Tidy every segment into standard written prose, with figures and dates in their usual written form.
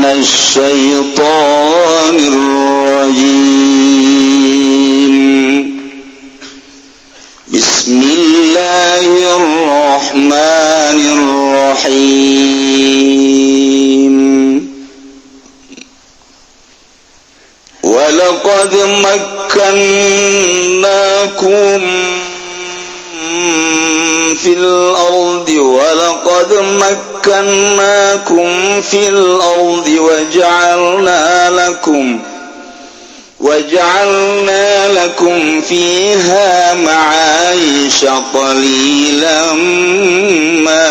minasyaitonir rajim. Bismillahirrahmanirrahim. Walaqad makkannakum fil ardi walaqad makkannakum fil ardi waja'alna lakum fiha ma'aisha qalilan ma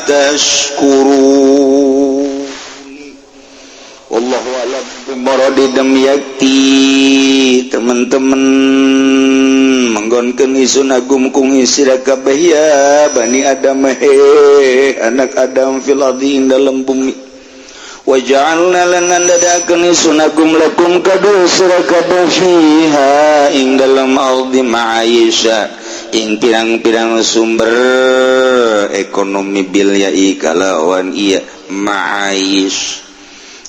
tashkurun. Wallahu a'lam bimuradi. Damyakti teman-teman manggonkeun isun agum kung sira kabeh ya bani Adam anak Adam fil ardi ing dalam bumi. Waja'alna lan dadakeun isun agum lakum kadu sira kabeh fiha ing dalam ardi ma'aisha ing pirang-pirang sumber ekonomi bilyai kalawan iya ma'aish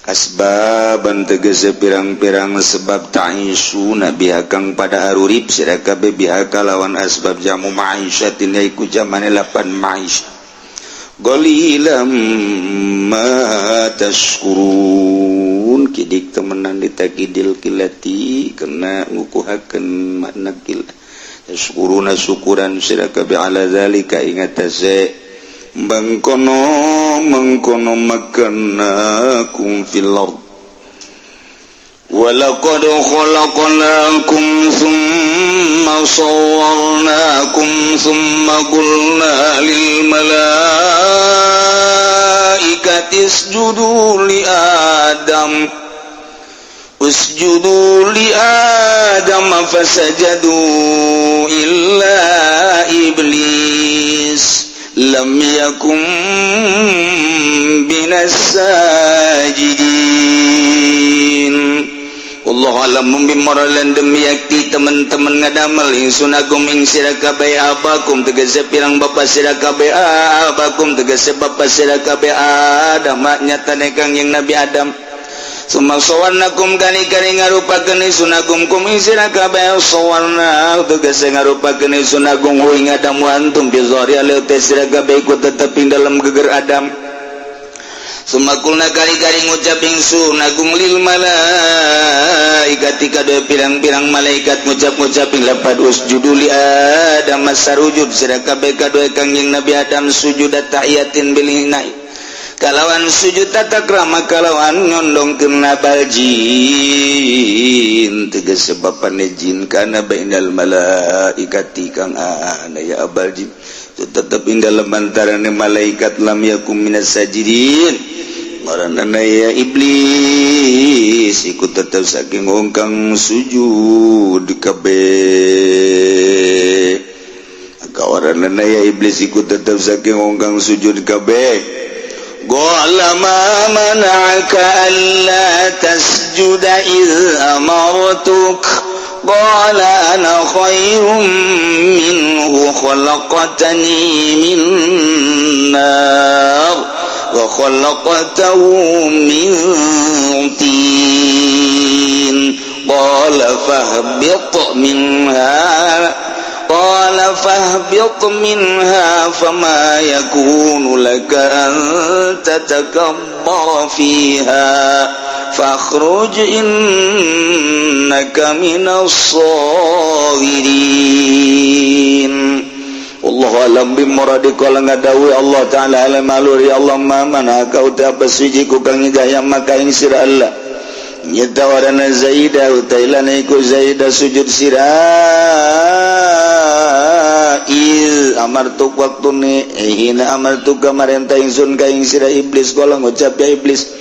asbaban tegese pirang-pirang sebab ta'isuna biha kang pada harurip sira kabeh biha kalawan asbab jamu ma'isyatin yaiku jamane lapan ma'ish qalilam ma tashkurun. Kidik temenan ditakidil kilati kena ngukuhakeun makna kil tashkuruna syukuran sira kabeh ala zalika ingatase mengkono makannakum fil ard walaqad khalaqnakum thumma sawwarnakum thumma qulna lil malaikati isjudu li adam fasajadu illa iblis lam yakum binas sajidin. Wallahu a'lam bimaralan. Demiyakti teman-teman ngadamel ingsun agum ing sira kabeh abakum tegese pirang bapa sira kabeh abakum tegese bapa sira kabeh Adam nyatane kang yang Nabi Adam. Summa sawarnakum kani-kani ngarupakeun sunagum kum sira kabeh sawarna tegese ngarupakeun sunagum ing Adam wa antum bi dzariya sira kabeh ku tetep ing dalam geger Adam. Summa kulna kani-kani ngucap ingsun agung lil malaikati kadue pirang-pirang malaikat ngucap-ngucap ing lapad usjudu li Adam masarujud sira kabeh kadue kang ing Nabi Adam sujud tahiyatin bil hinai kalawan sujud tatakrama kalawan nyondongkeun baljin tegese bapane jin kana bainal malaikati kang ana ya baljin tetep ing dalem antarane malaikat lam yakum minas sajidin maranana ya iblis ikut tetep saking wong kang sujud kabeh kawaranana ya iblis ikut tetep saking wong kang sujud kabeh. Qala ma mana'aka alla tasjuda iz amartuk qala ana khairum minhu khalaqtani min nar wa khalaqtahu min tin qala fahbit minha fama yakunu laka an tatakabbara fiha fakhruj innaka minas sagirin. Wallahu a'lam bimuradi. Qala ngadawi Allah taala alam aluri Allah mana kau tak bersuci ku kang gaya maka ing sira Allah nyatawarana zaida utailana iku zaida sujud sira il amartuk waktune hina amartuk kamarenta ingsun ka ing sira iblis kala ngucap ya iblis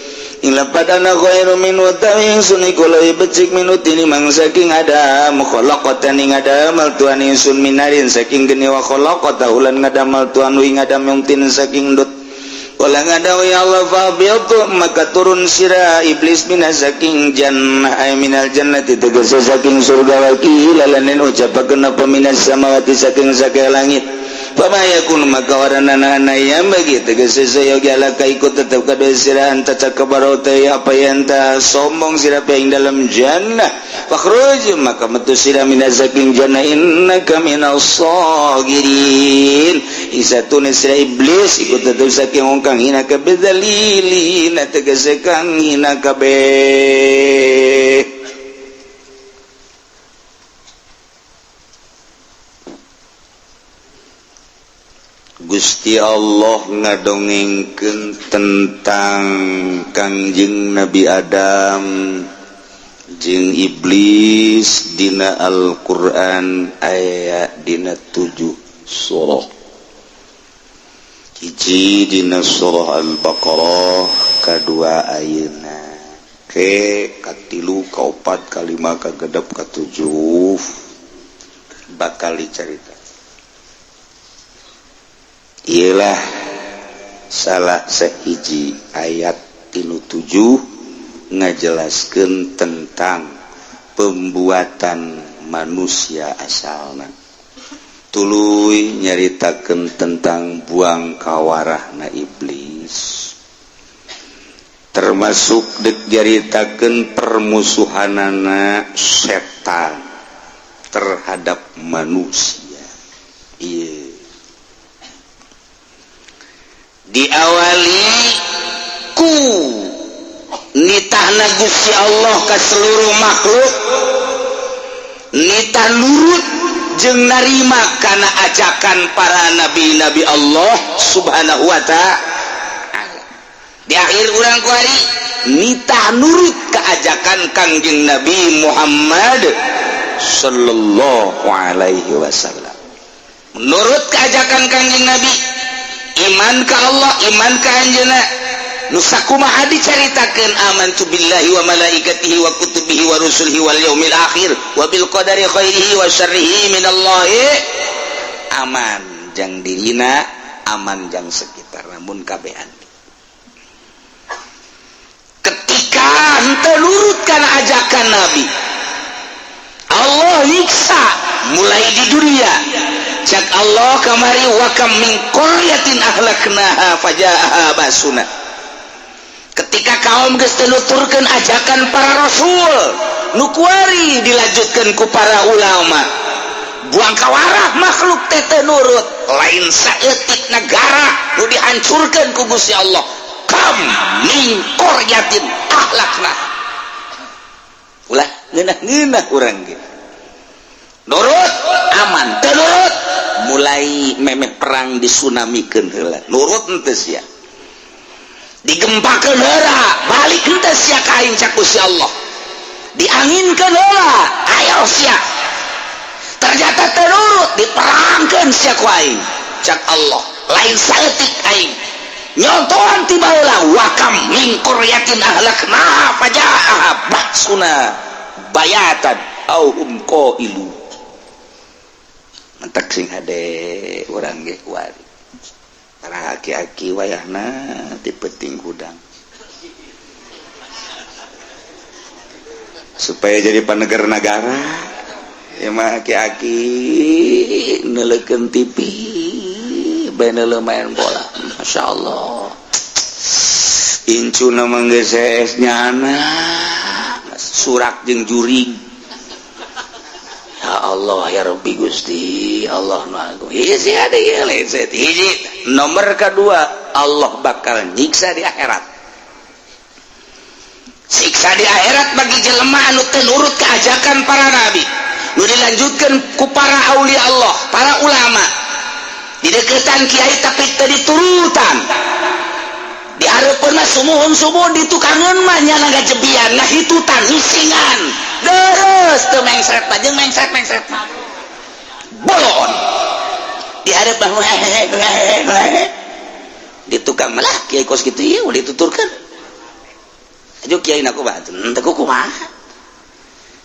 ing lapadana khairu min wa ta'ingsun iku lebih becik minut ini mang saking Adam khalaqatan ing Adam tuan ingsun minarin saking geni wa khalaqata ulan ngadamal tuan ing Adam yang tin saking dot wala ngadaw ya Allah fabiatu maka turun sira iblis minas saking jannah ay minal jannati tegese saking surga wa kilalanin ucapakeun apa minas samawati saking langit pamayakun maka waranana yang begitu geus ikut tetap kada sirahan taca kabarota apa yang ta sombong sira yang dalam jannah fakhruj maka metu sira minazaking jannah innaka minas sagirin isatuna sira iblis ikut tetap saking ongkang hina kabeh dalilin tegese kang hina kabeh. Gusti Allah ngadongengkeun tentang Kangjeng Nabi Adam jeung iblis dina Al-Qur'an aya dina 7 surah. Hiji dina surah Al-Baqarah, kadua ayeuna ke katilu kaopat kalima kagenep katujuh bakal dicarita. Ialah salah sahiji ayat tinu 7 ngajelaskeun tentang pembuatan manusia asalna. Tuluy nyaritakeun tentang buang kawarahna iblis. Termasuk deuk nyaritakeun permusuhanana setan terhadap manusia. Ieu diawali ku nitahna Gusti Allah ka seluruh makhluk nitah nurut jeung narima kana ajakan para nabi-nabi Allah subhanahu wa ta'ala. Di akhir urang kuari nitah nurut ka ajakan Kangjeng Nabi Muhammad sallallahu alaihi wasallam. Menurut ka ajakan Kangjeng Nabi iman ka Allah, iman ka anjeunna nu sakumaha dicaritakeun amantu billahi wa malaikatihi wa kutubihi wa rusulihi wal yaumil akhir wa bil qadari khairihi wa syarrihi minallahi. Aman jang dirina, aman jang sekitar, namun kabehan ketika henteu nurut kana ajakan Nabi Allah nyiksa mulai di dunia. Cak Allah kamari wa kam min qaryatin ahlaknaha fajaaha basuna. Ketika kaum geus teu nuturkeun ajakan para rasul, nu kuari dilanjutkeun ku para ulama. Buang kawarah makhluk teh teu nurut, lain saeutik negara nu dihancurkeun ku Gusti Allah. Kam min qaryatin ahlaknaha. Ulah ngeunah-ngeunah urang ge. Nurut aman, teu nurut mulai memeh perang disunamikeun heula. Nurut henteu sia. Digempakeun heula, balik henteu sia ka aing cak Gusti Allah. Dianginkeun heula, aya sia. Ternyata teu nurut, diperangkeun sia ku aing cak Allah. Lain saeutik aing. Nyontohan tiba heula wa kam min qaryatin ahlakna fajaa baksuna bayatan au hum qailu. Mentak sing hade urang ge kuari para aki-aki wayahna ti peuting hudang supaya jadi panegara-negara ya mah aki-aki neulekeun TV bae main bola masyaallah incuna mah geus nyana surak jeung jurig. Ya Allah ya Rabbi Gusti Allah nu hiji ada ieu hiji nomor kedua Allah bakal nyiksa di akhirat. Siksa di akhirat bagi jelema anu teu nurut ka ajakan para nabi nu dilanjutkeun ku para aulia Allah, para ulama. Di deketan kiai tapi teu diturutan. Di hareupeun mah sumuhun-sumuhun ditukangeun mah nya ngajebian ngahitutan hisingan. Deres teu mengsret jeung mengsret bolon di hareup mah di tukang malah kiai kos kitu ieu dituturkeun ajo kiai na kumaha teu kumaha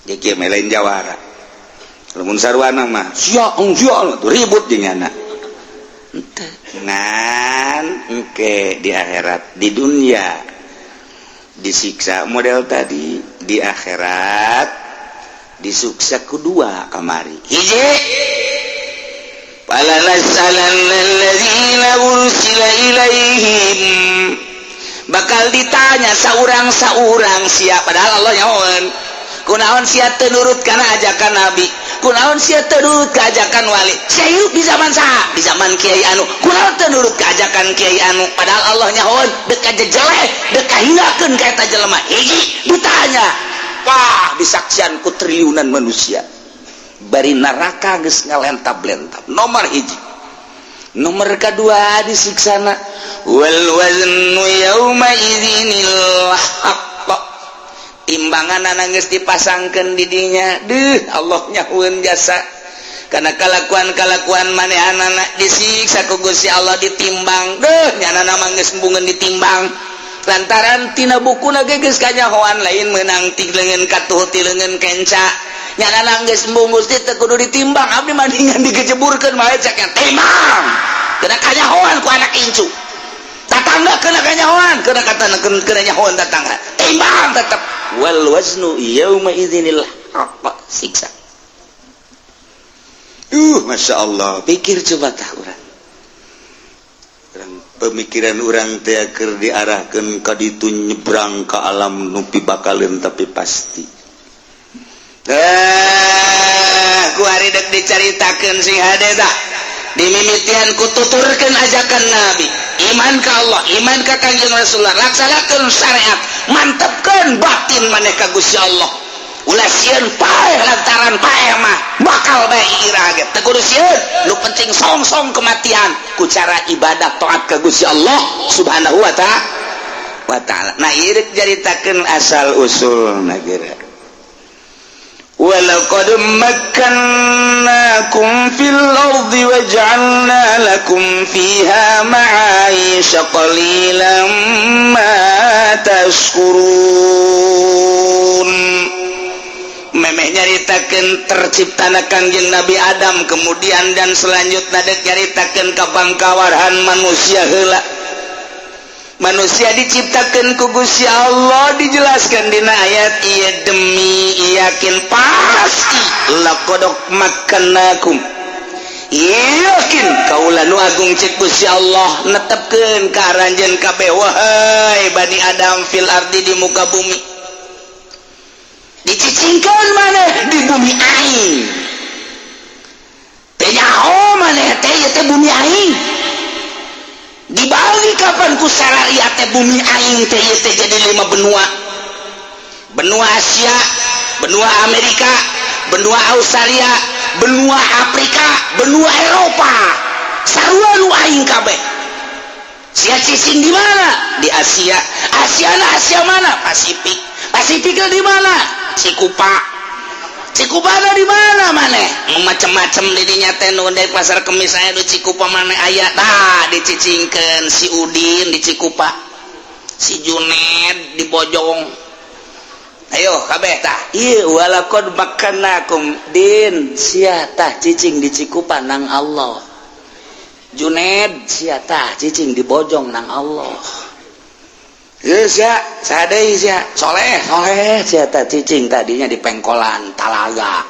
jadi kiai mah lain jawara lamun sarwana mah sia ribut jeung nya henteu ngan engke di akhirat di dunia disiksa model tadi, di akhirat disiksa kedua kamari. Hiji wala nas'alanna alladzina ursila ilaihim, bakal ditanya saurang-saurang sia, padahal Allah nyahoan kunaon sia teu nurut kana ajakan nabi, kunaon sia teu nurut ka ajakan wali. Sia hirup di zaman saha? Di zaman kiai anu kunaon teu nurut ka ajakan kiai anu, padahal Allah nyahoan deuk kajejeleh deuk kahinakeun ka eta jelema hiji ditanya. Wah, disaksian ku triliunan manusia bari neraka geus ngalentap-lentap. Nomor hiji. Nomor kedua disiksana wal waznu yauma idzinil haqq, timbangan geus dipasangkeun di dinya. Allah nyahueun jasa karena kalakuan-kalakuan manehanana disiksa ku Gusti Allah ditimbang. Nyanana mah geus embungeun ditimbang lantaran tina bukuna ge geus kanyahoan lain meunang ti leungeun katuh ti leungeun kenca. Nyanana geus embung Gusti teu kudu ditimbang, abdi mandingan digejeburkeun mah cek timbang. Kena kanyahoan ku anak incu. Tatangga kena kanyahoan, kena kena nyahoan tatangga. Timbang tetep. Wal waznu yauma idzinil haqq, siksa. Masya Allah, pikir coba tah urang. Pemikiran orang teh keur diarahkeun ka ditu nyebrang ka alam nu pibakaleun tapi pasti. Ku ari deuk dicaritakeun sing hade tah dimimitian ku tuturkeun ajakan Nabi, iman ka Allah, iman ka Kanjeng Rasulullah, laksanakeun syariat, mantepkeun batin maneh ka Gusti Allah. Ulah sieun paeh lantaran paeh mah bakal bae irah ge teu kudu sieun, nu penting song-song kematian ku cara ibadah taat ka Gusti Allah Subhanahu wa taala. Nah ieu jaritakeun asal usul nagara. Walaqad makkannakum fil ardi waj'alna lakum fiha ma'aisha qalilan ma tashkurun. Memeh nyaritakeun terciptana Kangjeng Nabi Adam, kemudian dan selanjutnya dek nyaritakeun kabangkawarhan manusia heula. Manusia diciptakeun ku Gusti Allah, dijelaskan dina ayat ieu demi yakin pasti laqad makkannakum, yakin kaula nu agung cek Gusti Allah netepkeun ka aranjeun kabeh wahai Bani Adam fil ardi di muka bumi, dicicingkeun maneh di bumi aing. Teh nyaho maneh teh bumi aing. Dibagi kapan ku sarariat teh bumi aing teh jadi 5 benua. Benua Asia, benua Amerika, benua Australia, benua Afrika, benua Eropa. Sarua nu aing kabeh. Sia cicing di mana? Di Asia. Asia mana? Pasifik. Pasifiknya di mana? Cikupana di mana maneh? Macem-macem di dinya teh nu dari pasar Kemis aya di Cikupa maneh aya. Tah dicicingkeun si Udin di Cikupa, si Juned di Bojong. Ayo kabeh tah. Ieu walaqad makkannakum din sia tah cicing di Cikupa nang Allah. Juned sia tah cicing di Bojong nang Allah. Sia sadei sia soleh sia tah cicing tadinya di Pengkolan Talaga.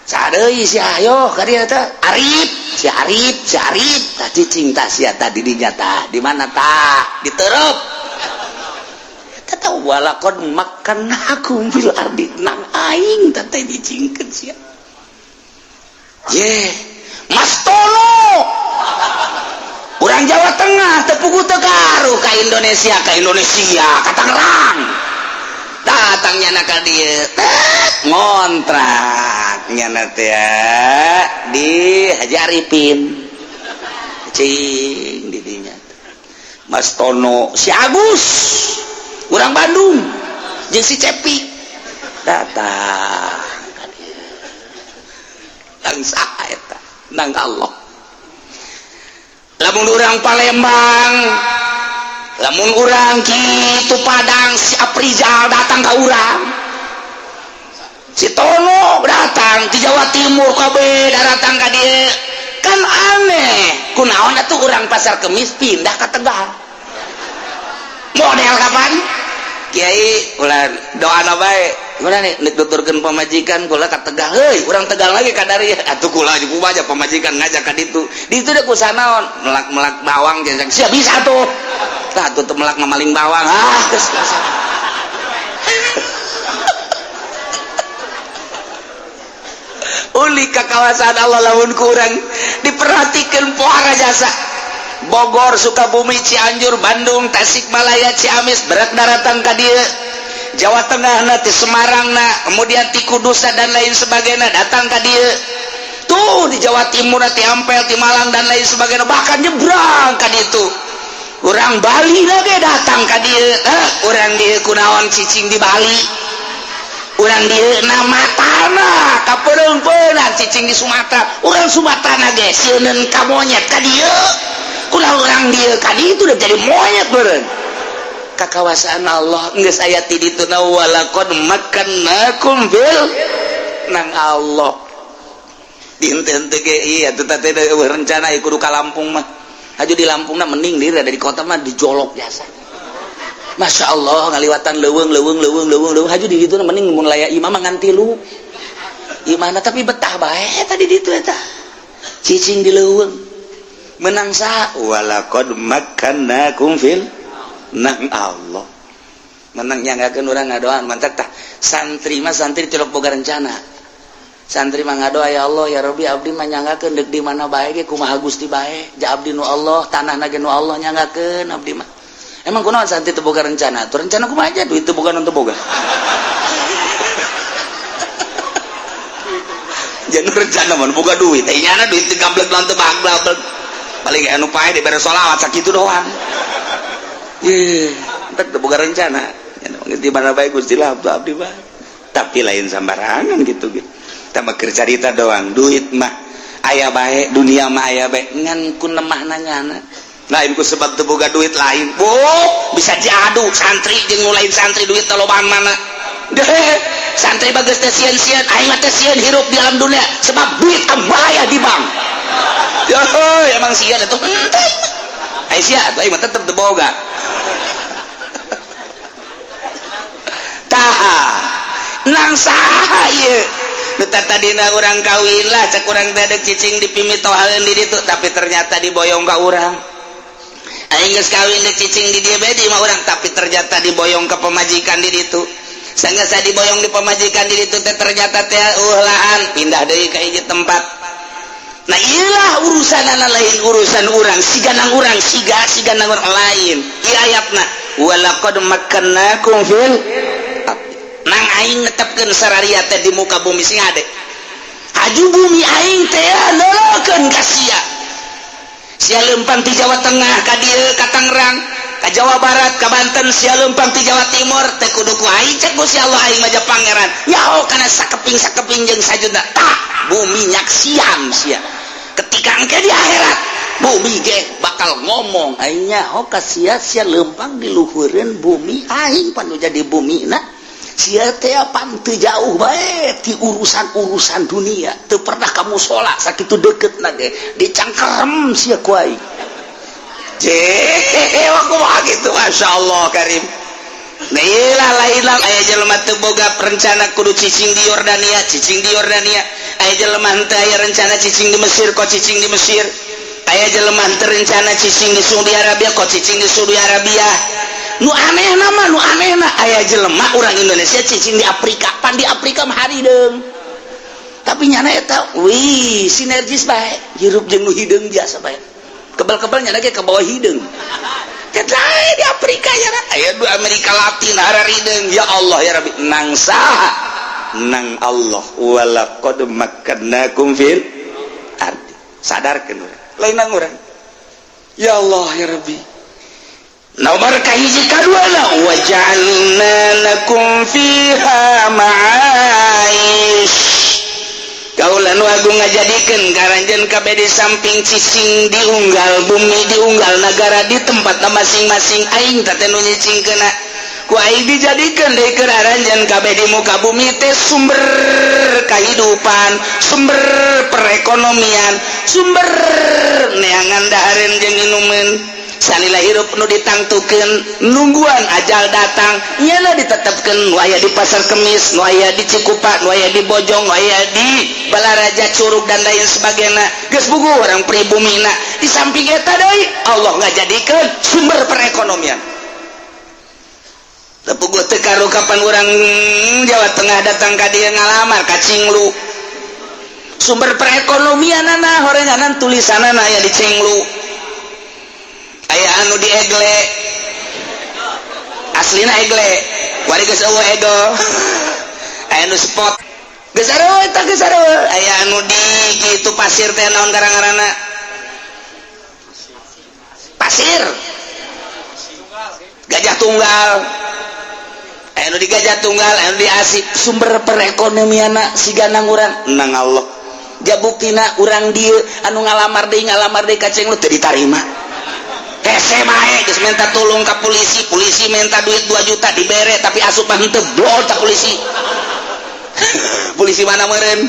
Sadei sia ayo ka dieu teh Arif tah cicing tah sia tah di dinya tah di mana tah di Teureub. Eta tah walaqad makkannakum fil ardi nang aing tah teh dicingkeun sia. Mas Tono urang Jawa Tengah tepugu tegaru ka Indonesia ka Tangerang datangnya na ka dieu ngontrak nyana teh di Haji Arifin cing di dinya Mas Tono, si Agus urang Bandung jeung si Cepi datang nang saha eta nang Allah. Lamun urang Palembang, lamun urang kitu Padang, si Aprizal datang ke urang, si Tono datang di Jawa Timur kabeh datang ka dieu. Kan aneh kunaon atuh urang Pasar Kemis pindah ke Tegal. Model kapan? Kiai ulah doa baik gimana nih nuturkeun pamajikan kula ka Tegal heuy urang Tegal lagi kadari atuh kula dipuba aja pamajikan ngajak ka ditu da kusanaon melak bawang jeung siap bisa tuh tah atuh melak mamaling bawang geus uli ka kawasan Allah lamun kurang diperhatikeun pohara jasa Bogor, Sukabumi, Cianjur, Bandung, Tasikmalaya, Ciamis berat daratan ka dieu Jawa Tengah ti Semarang kemudian ti Kudus dan lain sebagainya datang ka dieu tuh di Jawa Timur ti Ampel ti Malang dan lain sebagainya bahkan nyebrang ka ditu urang Bali lagi datang ka dieu urang dieu kunaon cicing di Bali urang dieu nama tanah kapereung-peunan cicing di Sumatera urang Sumatera ge sieun ka monyet ka dieu kunaon urang dieu ka ditu udah jadi monyet beureun kakawasaan Allah geus aya ti ditu na walaqad makkannakum bil nang Allah dinten teh ge ieu atuh teh rencana kudu ka Lampung mah aju di Lampung mending diri ada di kota mah dijolok biasa Masya Allah ngaliwatan leuweung haju di ditu mending mun laya imam ngan 3 imana tapi betah bae tadi ditu eta cicing di leuweung menang saha walaqad makkannakum fil nang Allah menang nyanggakeun urang ngadoaan mantap tah santri mah santri tilok boga rencana santri mah ngadoa ya Allah ya Rabbi abdi mah nyanggakeun deuk di mana bae ge kumaha Gusti bae ja abdi nu Allah tanahna ge nu Allah nyanggakeun abdi mah emang kunaon santri teu boga rencana tuh rencana kumaha aja duit teu boga nu teu boga jangan rencana mah boga duit nyana duit teu gablek lan teu baglak paling anu pae di bare sholawat sakitu doang entek teu boga rencana di mana bae Gusti lah abdi bae tapi lain sambarangan gitu tambah cerita doang duit mah aya bae dunia mah aya bae ngan ku nemahna nyana lain ku sebab teu boga duit lain bisa diadu santri jeung nu lain santri duit teh lobaan mana deh santri bageus teh sieun-sieun aing mah teh sieun hirup di alam dunia sebab duit aya di bank ya emang sieun atuh henteu ai sia atuh aing mah tetep teu boga tah nang saha ieu tadina urang kawin lah cek urang teh deuk cicing dipimitohaeun di ditu tapi ternyata diboyong ka urang aing geus kawin deuk cicing di dieu bae di mah urang tapi ternyata diboyong ke pemajikan di ditu sanggeus diboyong di pemajikan di ditu teh ternyata teh laan pindah deui ka hiji tempat nah iyalah urusanana lain urusan urang siganang urang siganang urang lain ieu ayatna walaqad makkannakum fil nang aing netepkeun sararia teh di muka bumi sing ade haju bumi aing teh neulekeun ka sia leumpang ti Jawa Tengah ka dieu ka Tangerang ka Jawa Barat ka Banten sia leumpang ti Jawa Timur teh kudu ku aing cek Gusti Allah aing mah pangeran nyaho kana sakeping jeung sajuta tah bumi nyaksian sia ketika engke di akhirat bumi ge bakal ngomong aing nyaho ka sia leumpang di luhureun bumi aing panu jadi bumi na sia teh pan teu jauh bae ti urusan dunia teu pernah kamu sholat sakitu deuketna ge dicangkerem sia ku aing kumaha kitu masyaallah karim nah lain aya jelema teu boga rencana kudu cicing di Yordania aya jelema teu aya rencana cicing di Mesir kok cicing di Mesir aya jelema teu rencana cicing di Saudi Arabia kok cicing di Saudi Arabia nu anehna aya jelema urang Indonesia cicing di Afrika pan di Afrika mah harideung tapi nyana eta sinergis bae hirup jeung nu hideung biasa bae kebal-kebal nyana ge ke bawah hideung teh di Afrika ya aya di Amerika Latin harideung ya Allah ya Rabbi nang saha nang Allah walaqad makkannakum fil ardi sadarkeun lain nang urang ya Allah ya Rabbi nomor kahiji kaduana waja'alna lakum fiha ma'aish kaulan wagung ngajadikeun karanjeun kabeh di samping cicing diunggal bumi diunggal negara di tempat masing-masing aing teh nu nyicingkeunna ku aing dijadikeun deui keur aranjeun kabeh di muka bumi teh sumber kehidupan sumber perekonomian sumber neangan dahareun jeung minuman salila hirup nu ditangtukeun nungguan ajal datang nyana ditetepkeun nu aya di pasar kemis nu aya di Cikupa nu aya di Bojong nu aya di Balaraja Curug dan lain sebagainya geus bugu orang pribumina di samping eta deui Allah ngajadikeun sumber perekonomian tepuguh teu karu kapan urang Jawa Tengah datang ka dieu ngalamar ka Cinglu sumber perekonomianna horenganan tulisanana aya di Cinglu aya anu di Egle aslina Egle wari geus eueuh ego aya nu spot geus areueuh eta geus areueuh aya anu di kitu pasir teh naon garang-garana pasir Gajah Tunggal aya nu di Gajah Tunggal aya nu di Asik sumber perekonomianna siganang urang nang Allah jabuktina urang dieu anu ngalamar deui ka Cinglu teu ditarima hese mae geus minta tulung ka polisi minta duit 2 juta dibere tapi asup mah henteu blol ta polisi polisi mana meureun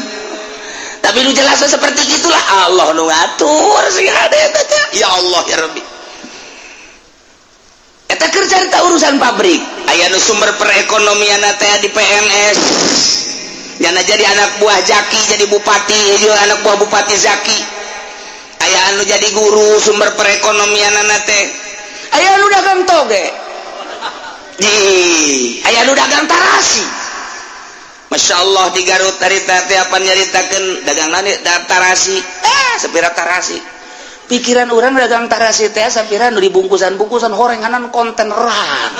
tapi nu jelas seperti itulah Allah nu ngatur sing hade eta ya Allah ya Rabbi eta keur carita urusan pabrik aya nu sumber perekonomianna teh di PNS nyana jadi anak buah Jaki jadi bupati jeung anak buah Bupati Zaki aya anu jadi guru sumber perekonomianna teh aya anu dagang toge aya anu dagang tarasi Masya Allah di Garut harita teh apa nyaritakeun dagang nani tarasi sapira tarasi pikiran urang dagang tarasi teh sapira nu dibungkusan-bungkusan horenganan konteneran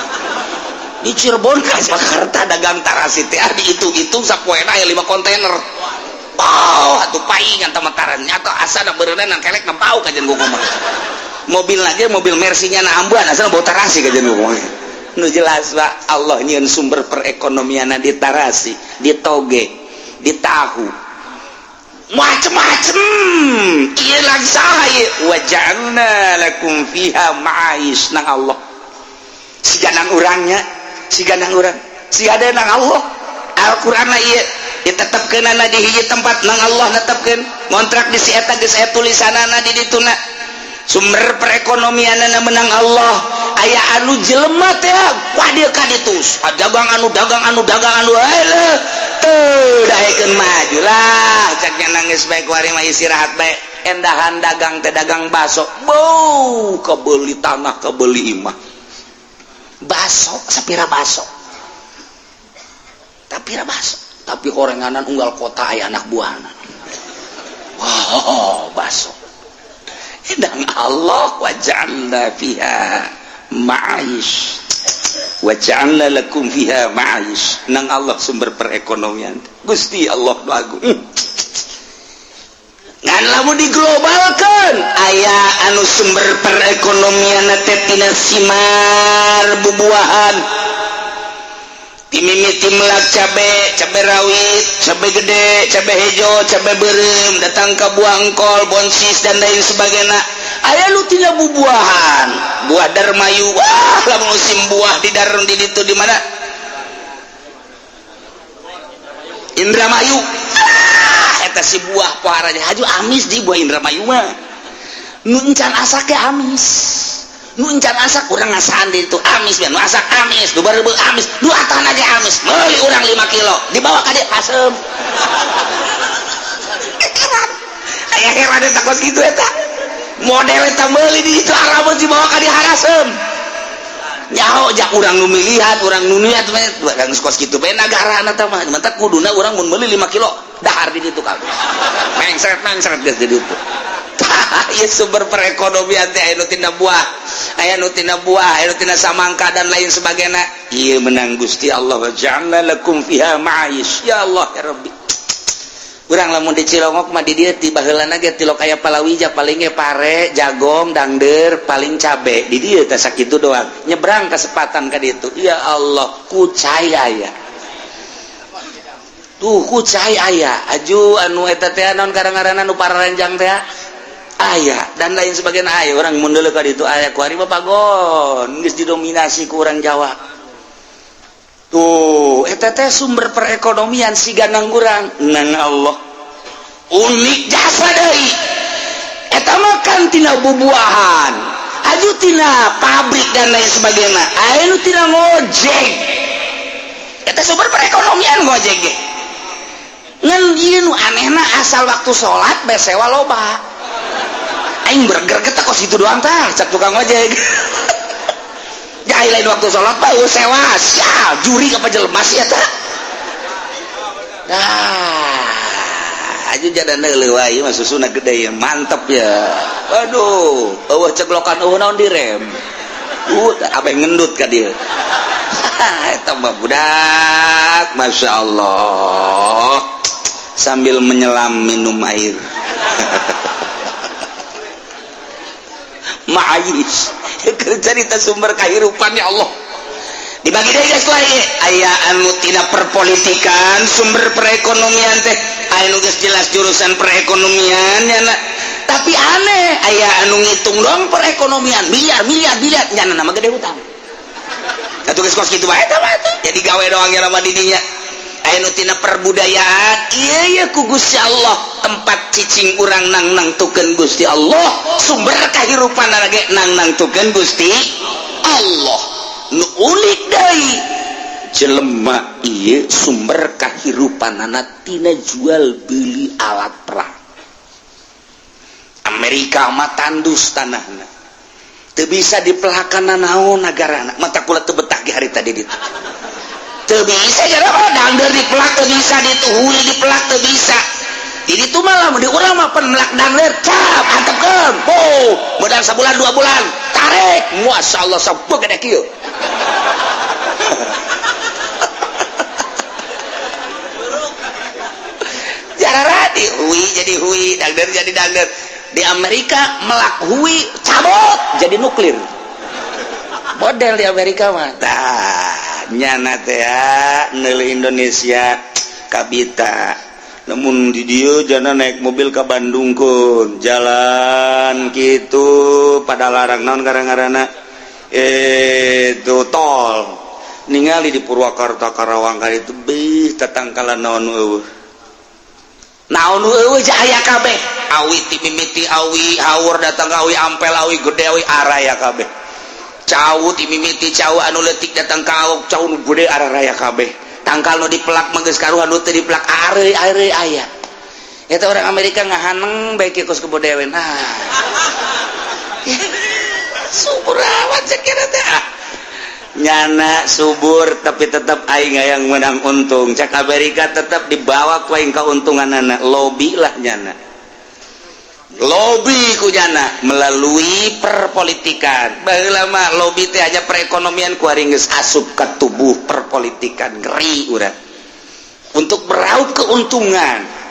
di Cirebon ka Jakarta dagang tarasi teh dihitung-hitung sapoena aya 5 kontainer atuh paingan tamataran nyata asana beureunan kelek nempau kajen gua ngomong mobil lagi mobil Mercy-nya na ambuan asana bau tarasi kajen gua ngomong nu jelas Pak Allah nyieun sumber perekonomianna di tarasi di toge di tahu macem-macem ieu lagi saha ieu wa ja'alna lakum fiha ma'ais nang Allah siganang urangnya siganang urang sigade nang Allah Al-Qur'anna ieu ditetepkeunana di hiji tempat nang Allah netepkeun ngontrak di si eta geus aya tulisanana di dituna sumber perekonomianna menang Allah aya anu jelema teh wah dieu ka ditu dagang anu eleuh teu daekeun maju lah cak nangis bae kuari mah istirahat bae endahan dagang teh dagang baso bau kebeuli tanah kebeuli imah baso sapira baso tapi horenganan unggal kota aya anak buahna wow baso edang Allah wa ja'alna fiha ma'ais wa ja'alna lakum fiha ma'ais nang Allah sumber perekonomian Gusti Allah nu agung ngan lamun diglobalkeun aya anu sumber perekonomian teh tina simar bubuahan timimiti melak cabe rawit cabe gede cabe hejo cabe beureum datang ka buah engkol bonsis dan lain sebagainya aya nu tina bubuahan buah darmayu wah lamun musim buah di darun di ditu di mana Indramayu eta si buah pohara haju amis di buah Indramayu mah nu encan asake amis nu encan asak urang ngasaan di itu amis nu asak amis nu barebeug amis nu atana ge amis meuli urang 5 kilo dibawa ka dieu asem aya heran eta kos kitu eta model eta meuli di ditu arabeun dibawa ka dieu harasem nyaho jak urang nu milihan urang nu niat urang kos kitu bae nagarana teh mah mantap kuduna urang mun meuli 5 kilo dahar di ditu ka mengsret geus di ditu ieu sumber perekonomian teh aya nu tina buah aya nu tina samangka dan lain sebagainya ieu menang Gusti Allah wa ja'alna lakum fiha ma'ais ya Allah ya Rabbi urang lamun di Cilongok mah di dieu ti baheulana ge tilok aya palawija paling ge pare jagong dangdeur paling cabe di dieu teh sakitu doang nyebrang kasepatan ka ditu ya Allah kucai aya tuh kucai aya aju anu eta teh naon karang-karana nu pararenjang teh aya dan lain sebagainya aya orang mundur ka ditu aya kuari mah pagon geus didominasi ku urang Jawa tuh eta teh sumber perekonomian siganang urang nang Allah unik jasa deui eta mah kan tina bubuahan aju tina pabrik dan lain sebagainya anu tina ngojek eta sumber perekonomian ngojek ge ngan ieu nu anehna asal waktu salat bae sewa loba aing berger teh kos itu doang tah cak tukang ngojek jai lain waktu salat bae sewa sia juri apa jelema sia tah aju jadana leuwih wae mah susuna gede ya mantep ya waduh eueuh ceglokan eueuh naon direm abeh ngendut ka dieu eta mah budak masyaallah sambil menyelam minum air ma'ayis cerita sumber kehidupan ya Allah dibagi deh guys lagi aya anu tina perpolitikan sumber perekonomian teh anu geus jelas jurusan perekonomian ya na. Tapi aneh aya anu ngitung dong perekonomian miliar nyana nama gede utang atuh geus kos kitu bae tah jadi gawe doang ya nama didinya aya nu tina perbudayaan ieu ku Gusti Allah tempat cicing urang nang-nangtukeun Gusti Allah sumber kahirupanna ge nang-nangtukeun Gusti Allah nu ulik deui jelema ieu sumber kahirupanana tina jual beli alat perang Amerika mah tandus tanahna teu bisa dipelakana naon nagarana mata kula teu betah ge hari tadi ditu teu bisa jarang dangdeur dipelak teu bisa ditu huli dipelak teu bisa di ditu malah di urang mah pen melak dangdeur cap antepkeun modal sabulan 2 bulan tarik masyaallah sabeu gede kieu jararati hui jadi hui dangdeur jadi dangdeur di Amerika melak hui cabut jadi nuklir model di Amerika mah tah nyana teh ya neuli Indonesia kabita namun di dieu jana naik mobil ke Bandung kun jalan gitu pada larang naon garang-garana itu tol ningali di Purwakarta Karawang kali itu beuh tatangkalan naon eueuh jaya kabeh awi timimiti awi haur datang awi ampel awi gede awi araya kabeh cau timimiti cau anu leutik datang ka cau nu gede araya kabeh tangkal nu dipelak mah geus karuhan nu teu dipelak are aya eta orang Amerika ngahaneng bae kieu kos kebodewen subur awan cek teh nyana subur tapi tetap aing yang menang untung cak Amerika tetap dibawa ku aing kauntunganana lobby lah nyana lobby ku nyana melalui perpolitikan baheula mah lobby teh hanya perekonomian ku ari geus asup ka tubuh perpolitikan ngeri urang untuk meraup keuntungan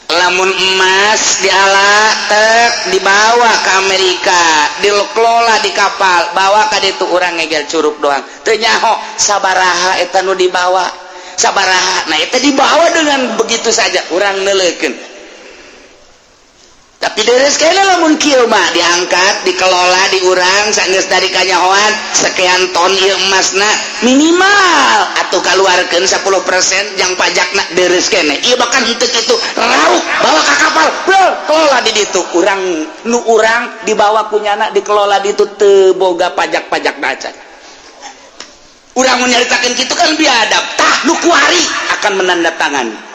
lamun emas diala tek dibawa ke Amerika dikelola di kapal bawa ka ditu urang ngegel curug doang teu nyaho sabaraha eta nu dibawa sabaraha nah eta dibawa dengan begitu saja urang neuleukeun tapi deres kene lamun kieu mah diangkat dikelola di urang sageus dari kanyahoan sekian ton ieu emasna minimal atuh kaluarkeun 10% jang pajakna deres kene ieu bahkan henteu kitu rauk bawa ka kapal kelola di ditu urang nu urang dibawa kunyana dikelola di ditu teu boga pajak-pajak dacan urang mun nyaritakeun kitu kan biadab tah nu kuari akan menandatangani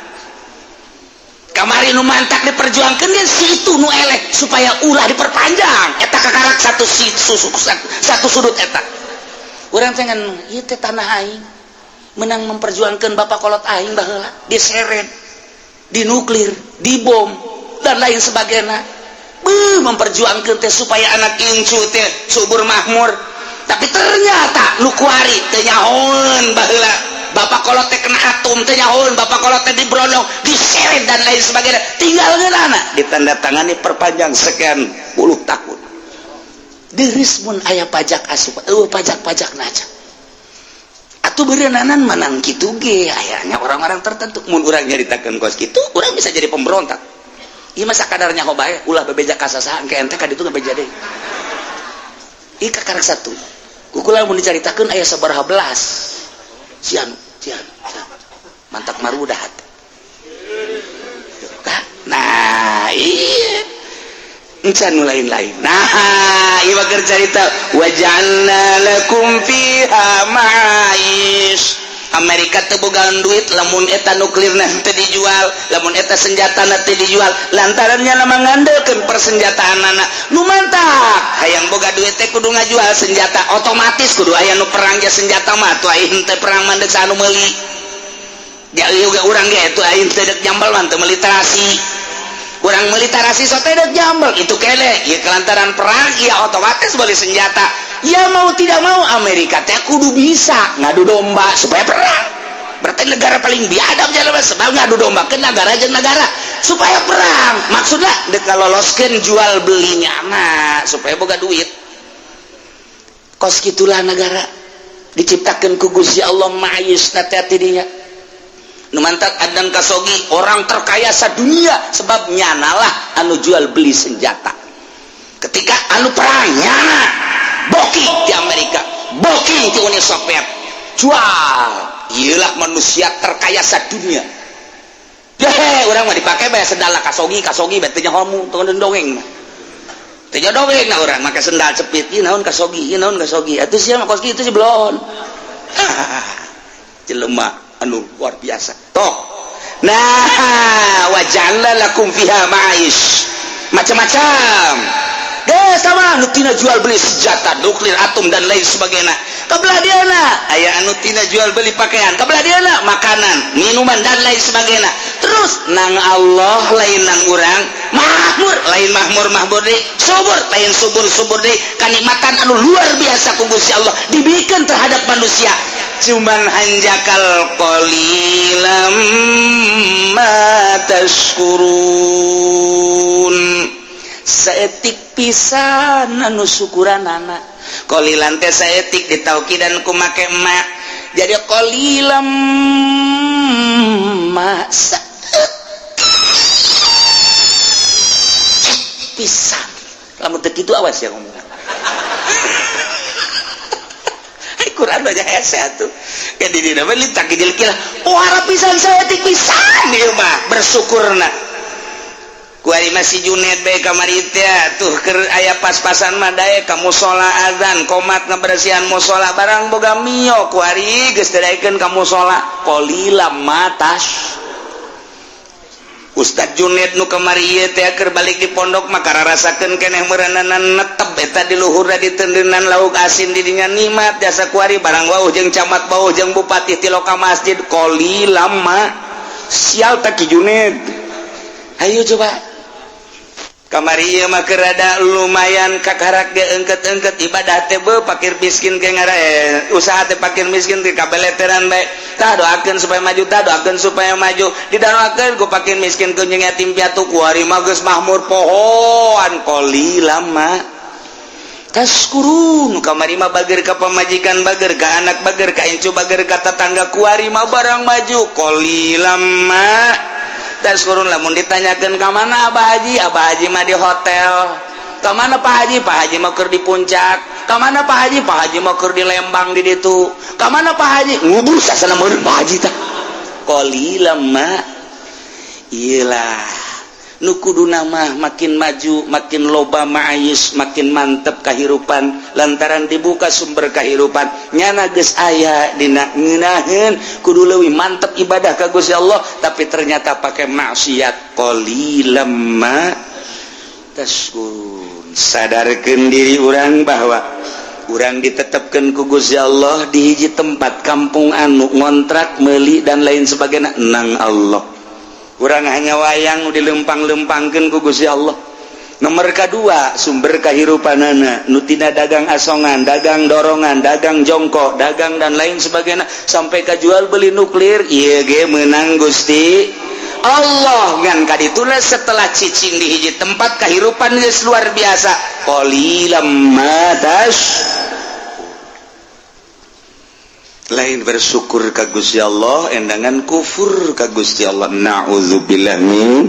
kamari nu mantak diperjuangkan dia si itu nu eleh supaya ulah diperpanjang eta kakarak satu sudut eta urang teh ngan ieu teh tanah aing menang memperjuangkan bapak kolot aing baheula diseret dinuklir dibom dan lain sebagainya memperjuangkan teh supaya anak incu teh subur makmur tapi ternyata nu kuari teu nyahoeun baheula bapak kolot teh kena atom teh nyahoeun bapak kolot teh dibrondong diseret dan lain sebagainya tinggal ngeunana ditandatangani perpanjang sekian puluh tahun deureus mun aya pajak asup pajak-pajak naja atuh beureunanan menang kitu ge ayanya orang-orang tertentu mun urang nyaritakeun kos kitu urang bisa jadi pemberontak ieu mah sakadarnya bae ulah bebeja ka sasaha engke ente ka ditu ngabeja deui ieu kakarek satu kukula mun dicaritakeun aya sabaraha belas sian mantap marudah nah iya encan lain-lain. Nah, ieu keur carita wa ja'alna lakum fiha ma'is. Amerika teu bogaan duit lamun eta nuklirna teu dijual, lamun eta senjatana teu dijual, lantaran nya mangandeukeun persenjataanana. Nu mantap hayang boga duit teh kudu ngajual senjata, otomatis kudu aya nu perang ge senjata mah tuh aing teh perang mandek sanu meuli. Ja ieu ge urang ge tuh aing teh deuk jambal mah teu meuli tarasi. Urang meuli tarasi so teh deuk jambal itu kele, ieu kelantaran perang ieu otomatis beli senjata. Ya mau tidak mau Amerika teh kudu bisa ngadu domba supaya perang. Berarti negara paling biadab jalan sebab ngadu domba ke negara jeung negara supaya perang. Maksudnya dek kaloloskeun jual belinya anak supaya boga duit. Kos kitulah negara diciptakeun ku Gusti Allah ma'is hati-hati dinya. Nu mantap adan kasogi orang terkaya sadunia sebab nyanalah anu jual beli senjata. Ketika anu perang nyana booking di Amerika, booking di Uni Soviet, jual. Iyalah manusia terkaya sadunia. Orang mah dipakai bayar sendal kasogi betenya homu tong dongeng mah. Teu dongeng na urang make sendal cepit, ieu naon kasogi, Atuh sia mah koski itu si belon. Jelema anu luar biasa. Toh. Nah, wa ja'alna lakum fiha ma'is. Macam-macam. Sama anu tina jual beli senjata nuklir atom dan lain sebagainya. Kabelah diana aya anu tina jual beli pakaian, kabelah diana makanan minuman dan lain sebagainya. Terus nang Allah lain nang urang makmur lain makmur deui, subur lain subur deui. Kanikmatan anu luar biasa ku Gusti Allah dibikeun terhadap manusia. Cuman hanjakal qalilam ma tashkurun. Saetik pisan anu syukuranana. Qalilan teh saetik ditaukidan ku make ma. Jadi qalilam ma pisan. Lamun teu kitu awas ya ngomong. Quran baca hese atuh. Ke di dina mah litak kijil kilah. Oh harap pisan saetik pisan ieu mah bersyukurna. Kuari masih Junet bae kamari teh tuh keur aya pas-pasan mah dae ka mushola azan komat ngabersihan mushola barang boga mio kuari geus daekeun ka mushola qalilam matas. Ustad Junet nu kamari ieu teh keur balik di pondok mah kararasakeun keneh meureunana netep eta di luhurna ditendeunan lauk asin di dinya nikmat jasa kuari barang wauh jeung camat wauh jeung bupati ti loka masjid qalilam ma sial tak ki Junet. Ayo coba kamari ieu mah keur rada lumayan kakarak ge engket-engket ibadah teh beuh fakir miskin ge ngara usaha teh fakir miskin teh kabeleteran bae tah doakeun supaya maju didoakeun ku fakir miskin ku jeung yatim piatu kuari mah geus makmur pohon qalilam ma taskurun. Kamari mah bager ka pamajikan bager ka anak bager ka incu bager ka tetangga kuari mah barang maju qalilam ma taskurun. Lamun ditanyakeun ka mana Abah Haji mah di hotel. Ka mana Pak Haji mah keur di puncak. Ka mana Pak Haji mah keur di Lembang di ditu. Ka mana Pak Haji ngubur sasana meureun Pak Haji tah. Qalilam ma iyalah nu kuduna mah makin maju makin loba ma'is makin mantep kahirupan lantaran dibuka sumber kahirupan nyana geus aya dina ngeunaheun kudu leuwih mantep ibadah ka Gusti Allah tapi ternyata pakai maksiat. Qalilam ma tashkurun. Sadarkeun diri urang bahwa urang ditetepkeun ku Gusti Allah di hiji tempat kampung anu ngontrak meuli dan lain sebagainya nang Allah. Urang hanya wayang dilempang-lempangkeun ku Gusti Allah. Nomor kedua sumber kahirupanana nu tina dagang asongan, dagang dorongan, dagang jongkok, dagang dan lain sebagainya sampai ka jual beli nuklir ieu ge meunang Gusti Allah ngan kadituna setelah cicing di hiji tempat kahirupan geus luar biasa. Qalilam ma lain bersyukur ka Gusti Allah endangan kufur ka Gusti Allah. Nauzubillah min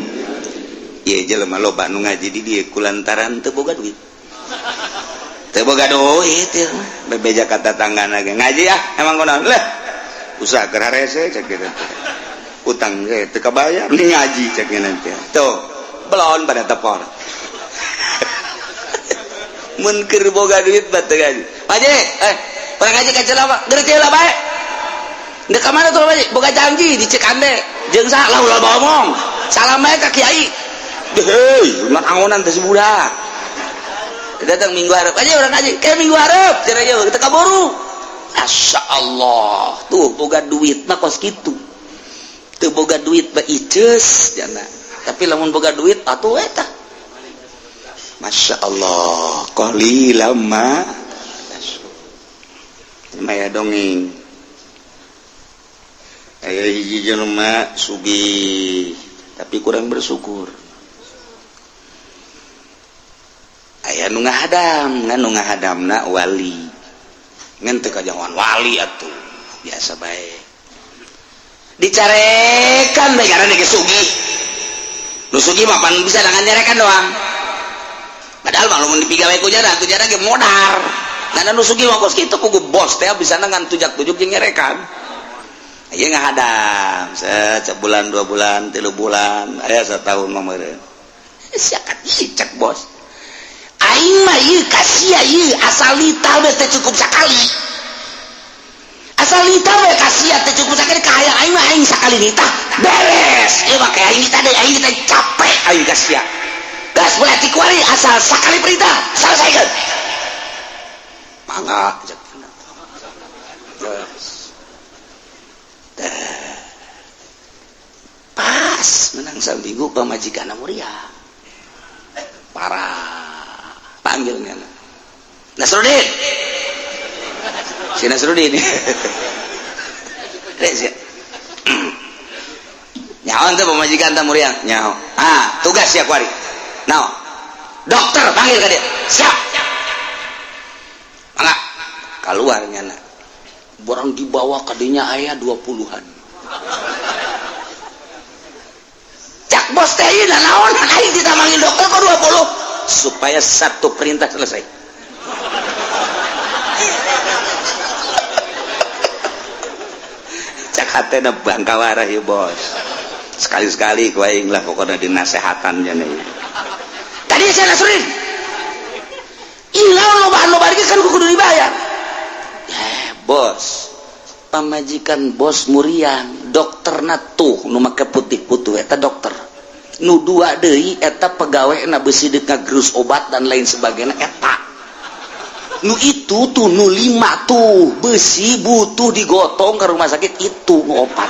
ieu jelema loba nu ngaji di dieu kulantaran teu boga duit. Teu boga duit ya. Bebeja ka tatanggana ge ngaji emang kunaon leh usaha keur harese cek kitu. Utang ge teu kabayar ni ngaji cek kitu. Tuh belon pada tepor. mun keur boga duit batu gaji Pak Haji pernah ngaji ka Cilawa ngerti lah bae dek ka mana tuh Pak Haji boga janji di Cikande jeung saha lah ulah ngomong salam bae ka kiai heuh mah angonan teh budak datang minggu hareup Pak Haji urang ngaji kayak minggu hareup cenah ieu teu kaburu Masya Allah tuh boga duit mah kos kitu teu boga duit mah iceus jana tapi lamun boga duit atuh eta Masya Allah qalilan ma maya dongeng aya hiji jelema sugih tapi kurang bersyukur aya nu ngahadamna wali ngan teu kajangan wali atuh biasa bae dicarekan bae karena ge sugih nu sugih mah pan bisa dengan nyarekan doang padahal mah lamun dipigawe ku jana ge modar dan nu sugih mah kos kitu ku bos teh bisa ngan tujak-tujuk jeung nyerekan aya ngahadam sebulan 2 bulan 3 bulan aya satahun mah meureun siakat cek bos aing mah ieu kasia ieu asal lita we teh cukup sakali asal lita we kasia teh cukup sakali ka hayang aing mah aing sakali lita beres ieu mah kayak aing lita deui aing teh capek aing kasia gas boleh dikuari asal sakali perintah selesaikan mangga pas menang sambigu pamajikan muria parah panggilnya Nasruddin si Nasruddin nyaon teh pamajikan muria nyaho tugas ya kuari nah dokter panggil ke dia siap mangga keluar nyana borang dibawa ke dinya aya 20-an cak bos teh ieu naon aing ditamangin dokter kok 20 supaya satu perintah selesai cak hatena bangkawarah ya bos sekali-sekali ku aing lah pokoknya dinasehatan nya nih tadi saya Nasruddin ilang loba-loba kan kudu dibayar bos pamajikan bos murian dokterna tuh nu make putih-putih eta dokter nu dua deui eta pegawena beusi deuk ngagerus obat dan lain sebagainya eta nu itu tuh nu 5 tuh beusi butuh digotong ke rumah sakit itu nu opat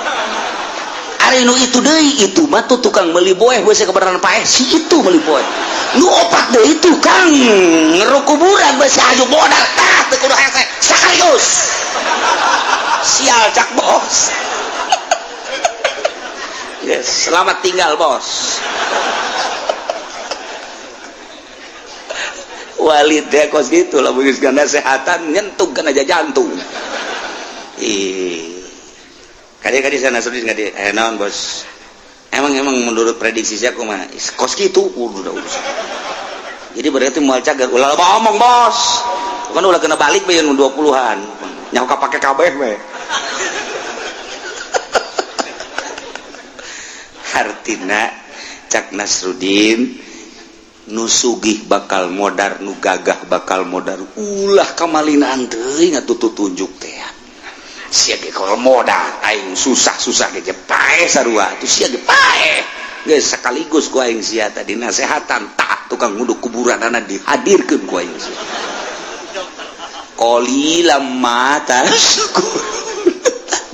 ari nu itu deui itu mah tuh tukang meuli boeh beusi kebenaran paeh si itu meuli boeh nu opat deui tukang ngeru kuburan beusi aju modal tah teu kudu hese sakaligus sial cak bos yes, selamat tinggal bos walid ya kos gitu lah begitu kesehatan nyentuh kan aja jantung kali-kali sana sedih nggak di naon bos emang menurut prediksi saya mah kos gitu udah urus jadi berarti mau cagar ulah ngomong bos kan ulah kena balik bayan 20-an nyawa pakai kabeh meh artina cak Nasruddin nu sugih bakal modar nu gagah bakal modar ulah kamalinaan teuing atuh tunjuk teh sia ge kalau modal aing susah-susah ge pae sarua atuh sia ge pae geus sakaligus ku aing sia tadi nasehatan tak tukang nguduk kuburanana dihadirkeun ku aing sia qalilam mata syukur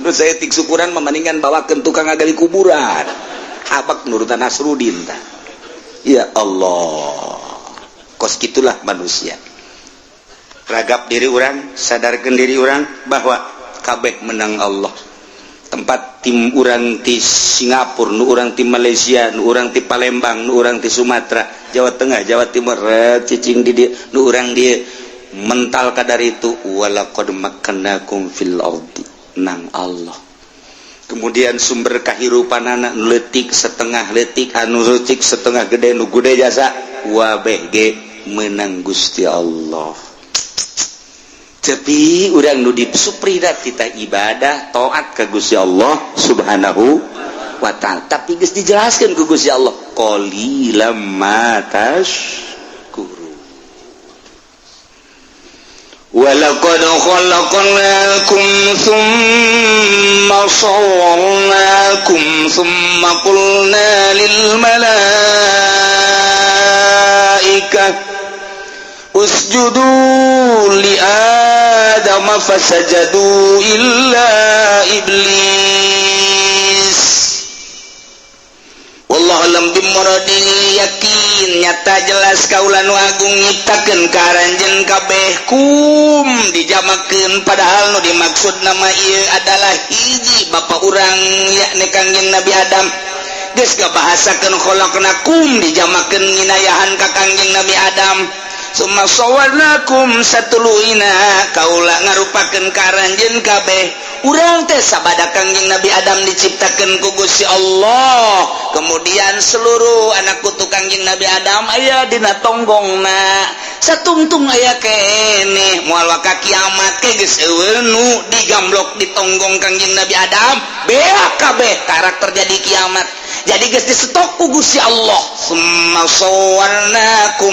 nu saya tik syukuran mendingan bawakeun tukang ngagali kuburan habak nurutan Nasruddin tah ya Allah kos gitulah manusia ragap diri orang sadarkan diri orang bahwa kabeh menang Allah tempat tim orang di Singapura nu orang di Malaysia nu orang di Palembang nu orang di Sumatera Jawa Tengah Jawa Timur cicing di dia nu orang dia mental kadar itu walaqad makkannakum fil ardi nang Allah kemudian sumber kahirupan anak letik setengah letik anu letik setengah gede nu gede jasa wabeh menang Gusti Allah tapi urang nu disuprida kita ibadah taat ke Gusti Allah subhanahu wa ta'ala tapi geus dijelaskeun ku Gusti Allah qalilam ma tashkuru walaqad khalaqnakum tsumma sawwarnakum tsumma qulna lil malaikati usjudu li adam fasajadu illa iblis. Wallahu alam bimuradi. Yakin nyata jelas kaula nu agung nyiptakeun karanjeun kabeh kum dijamakeun padahal nu dimaksud nama ieu adalah hiji bapa urang yakni Kangjeng Nabi Adam. Geus ngabahasakeun khalaqnakum dijamakeun nginayahan ka Kangjeng Nabi Adam. Summa sawarnakum satuluina kaula ngarupakeun karanjeun kabeh urang teh sabada Kangjeng Nabi Adam diciptakeun ku Gusti Allah. Kemudian seluruh anak putu Kangjeng Nabi Adam aya dina tonggongna satungtung aya keneh moal ka kiamat ke geus eueun nu digamblok di tonggong Kangjeng Nabi Adam beak kabeh karakter jadi kiamat. Jadi geus disetok ku Gusti Allah. Summa sawarnakum